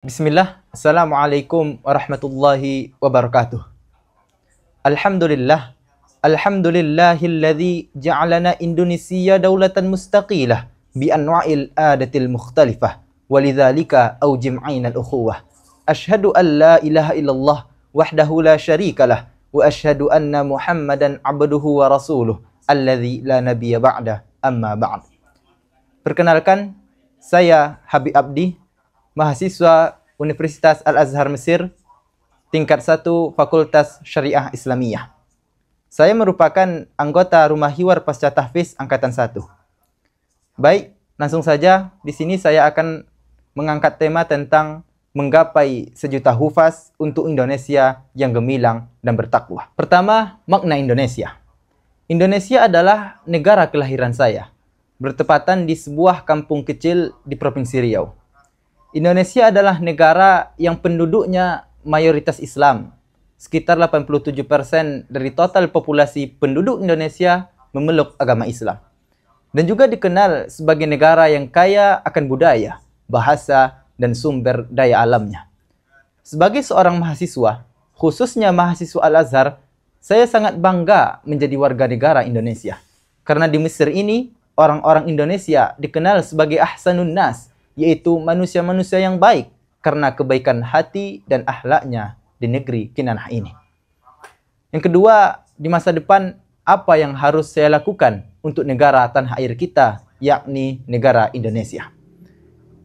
Bismillah, Assalamualaikum warahmatullahi wabarakatuh. Alhamdulillah, Alhamdulillahilladzi ja'alana Indonesia daulatan mustaqilah bi anwa'il adatil mukhtalifah walidzalika awjim 'ainal ukhuwah. Asyhadu an la ilaha illallah wahdahu la syarikalah wa asyhadu anna Muhammadan 'abduhu wa rasuluh alladzi la nabiyya ba'da amma ba'd. Perkenalkan, saya Habib Abdi, mahasiswa Universitas Al-Azhar Mesir, tingkat 1 Fakultas Syariah Islamiyah. Saya merupakan anggota Rumah Hiwar Pasca Tahfiz Angkatan 1. Baik, langsung saja di sini saya akan mengangkat tema tentang menggapai sejuta hufaz untuk Indonesia yang gemilang dan bertakwa. Pertama, makna Indonesia. Indonesia adalah negara kelahiran saya, bertepatan di sebuah kampung kecil di Provinsi Riau. Indonesia adalah negara yang penduduknya mayoritas Islam. Sekitar 87% dari total populasi penduduk Indonesia memeluk agama Islam. Dan juga dikenal sebagai negara yang kaya akan budaya, bahasa, dan sumber daya alamnya. Sebagai seorang mahasiswa, khususnya mahasiswa Al-Azhar, saya sangat bangga menjadi warga negara Indonesia. Karena di Mesir ini, orang-orang Indonesia dikenal sebagai ahsanun nas, yaitu manusia-manusia yang baik karena kebaikan hati dan akhlaknya di negeri Kinanah ini. Yang kedua, di masa depan, apa yang harus saya lakukan untuk negara tanah air kita, yakni negara Indonesia.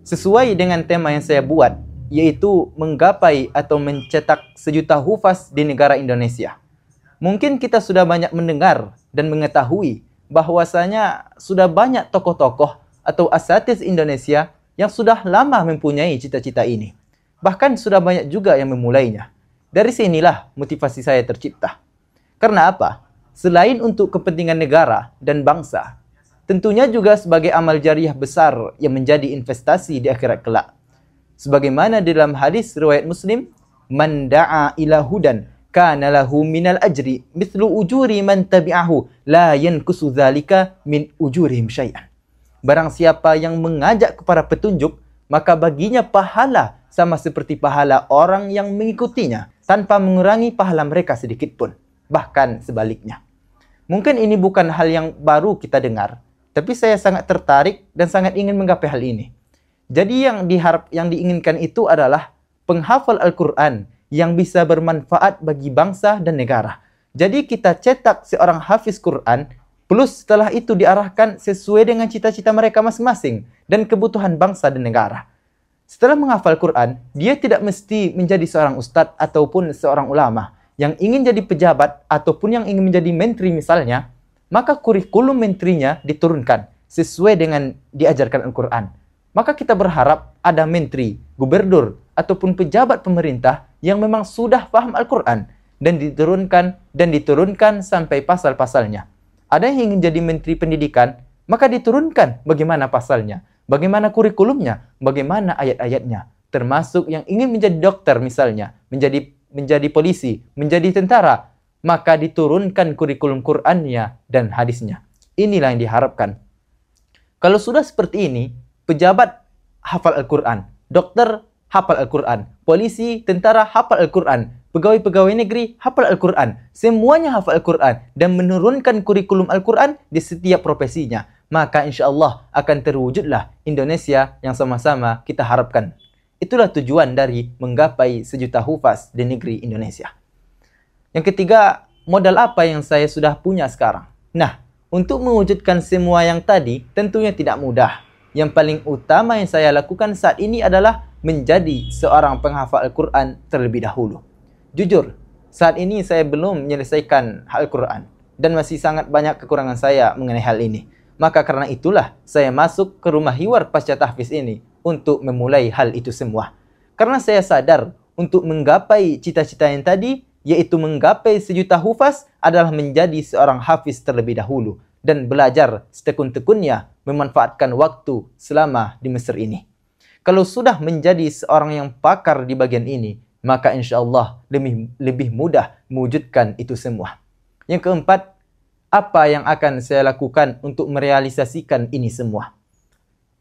Sesuai dengan tema yang saya buat, yaitu menggapai atau mencetak sejuta hufaz di negara Indonesia. Mungkin kita sudah banyak mendengar dan mengetahui bahwasanya sudah banyak tokoh-tokoh atau asatidz Indonesia yang sudah lama mempunyai cita-cita ini. Bahkan sudah banyak juga yang memulainya. Dari sinilah motivasi saya tercipta. Karena apa? Selain untuk kepentingan negara dan bangsa, tentunya juga sebagai amal jariah besar yang menjadi investasi di akhirat kelak. Sebagaimana dalam hadis riwayat Muslim, "Man da'a ila hudan kana lahu minal ajri mithlu ujuri man tabi'ahu la yankusu dzalika min ujurihim syai'an." Barang siapa yang mengajak kepada petunjuk, maka baginya pahala sama seperti pahala orang yang mengikutinya, tanpa mengurangi pahala mereka sedikit pun. Bahkan sebaliknya. Mungkin ini bukan hal yang baru kita dengar, tapi saya sangat tertarik dan sangat ingin menggapai hal ini. Jadi yang diinginkan itu adalah penghafal Al-Quran yang bisa bermanfaat bagi bangsa dan negara. Jadi kita cetak seorang hafiz Quran, plus setelah itu diarahkan sesuai dengan cita-cita mereka masing-masing dan kebutuhan bangsa dan negara. Setelah menghafal Quran, dia tidak mesti menjadi seorang ustadz ataupun seorang ulama. Yang ingin jadi pejabat ataupun yang ingin menjadi menteri misalnya, maka kurikulum menterinya diturunkan sesuai dengan diajarkan Al-Quran. Maka kita berharap ada menteri, gubernur, ataupun pejabat pemerintah yang memang sudah paham Al-Quran dan diturunkan sampai pasal-pasalnya. Ada yang ingin jadi menteri pendidikan, maka diturunkan bagaimana pasalnya, bagaimana kurikulumnya, bagaimana ayat-ayatnya. Termasuk yang ingin menjadi dokter misalnya, menjadi polisi, menjadi tentara, maka diturunkan kurikulum Qur'annya dan hadisnya. Inilah yang diharapkan. Kalau sudah seperti ini, pejabat hafal Al-Quran, dokter hafal Al-Quran, polisi, tentara hafal Al-Quran, pegawai-pegawai negeri hafal Al-Quran, semuanya hafal Al-Quran dan menurunkan kurikulum Al-Quran di setiap profesinya, maka insya-Allah akan terwujudlah Indonesia yang sama-sama kita harapkan. Itulah tujuan dari menggapai sejuta hufaz di negeri Indonesia. Yang ketiga, modal apa yang saya sudah punya sekarang? Nah, untuk mewujudkan semua yang tadi tentunya tidak mudah. Yang paling utama yang saya lakukan saat ini adalah menjadi seorang penghafal Al-Quran terlebih dahulu. Jujur, saat ini saya belum menyelesaikan Al-Quran dan masih sangat banyak kekurangan saya mengenai hal ini. Maka karena itulah saya masuk ke Rumah Hiwar Pasca Tahfiz ini untuk memulai hal itu semua. Karena saya sadar untuk menggapai cita-cita yang tadi, yaitu menggapai sejuta hufaz, adalah menjadi seorang hafiz terlebih dahulu dan belajar setekun-tekunnya memanfaatkan waktu selama di Mesir ini. Kalau sudah menjadi seorang yang pakar di bagian ini, maka insya-Allah lebih mudah mewujudkan itu semua. Yang keempat, apa yang akan saya lakukan untuk merealisasikan ini semua?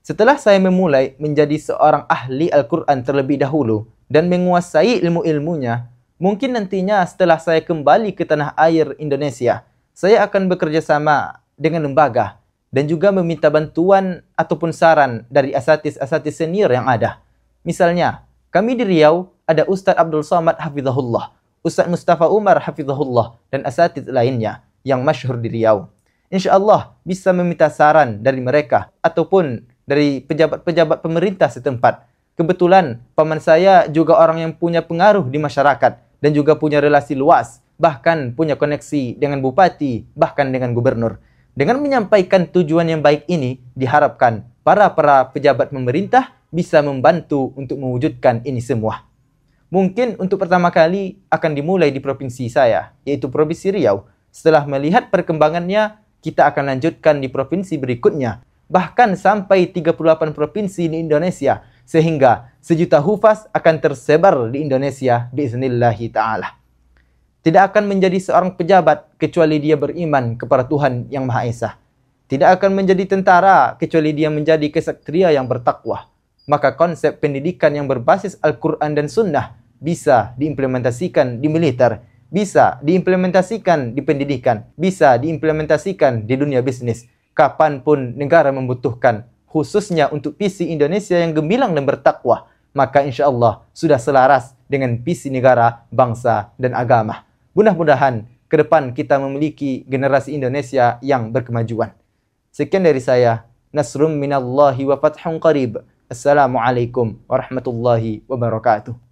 Setelah saya memulai menjadi seorang ahli Al-Quran terlebih dahulu dan menguasai ilmu-ilmunya, mungkin nantinya setelah saya kembali ke tanah air Indonesia, saya akan bekerja sama dengan lembaga dan juga meminta bantuan ataupun saran dari asatis-asatis senior yang ada. Misalnya, kami di Riau ada Ustadz Abdul Somad Hafizahullah, Ustadz Mustafa Umar Hafizahullah, dan asatis lainnya yang masyhur di Riau. Insya Allah bisa meminta saran dari mereka ataupun dari pejabat-pejabat pemerintah setempat. Kebetulan paman saya juga orang yang punya pengaruh di masyarakat dan juga punya relasi luas, bahkan punya koneksi dengan bupati, bahkan dengan gubernur. Dengan menyampaikan tujuan yang baik ini, diharapkan para pejabat pemerintah bisa membantu untuk mewujudkan ini semua. Mungkin untuk pertama kali akan dimulai di provinsi saya, yaitu Provinsi Riau. Setelah melihat perkembangannya, kita akan lanjutkan di provinsi berikutnya, bahkan sampai 38 provinsi di Indonesia, sehingga 1 juta hufaz akan tersebar di Indonesia biiznillahi ta'ala. Tidak akan menjadi seorang pejabat kecuali dia beriman kepada Tuhan yang Maha Esa. Tidak akan menjadi tentara kecuali dia menjadi kesatria yang bertakwa. Maka konsep pendidikan yang berbasis Al-Quran dan Sunnah bisa diimplementasikan di militer, bisa diimplementasikan di pendidikan, bisa diimplementasikan di dunia bisnis. Kapanpun negara membutuhkan, khususnya untuk visi Indonesia yang gemilang dan bertakwa, maka insya Allah sudah selaras dengan visi negara, bangsa, dan agama. Mudah-mudahan ke depan kita memiliki generasi Indonesia yang berkemajuan. Sekian dari saya. Nasrum minallahi wa fathun qarib. Assalamualaikum warahmatullahi wabarakatuh.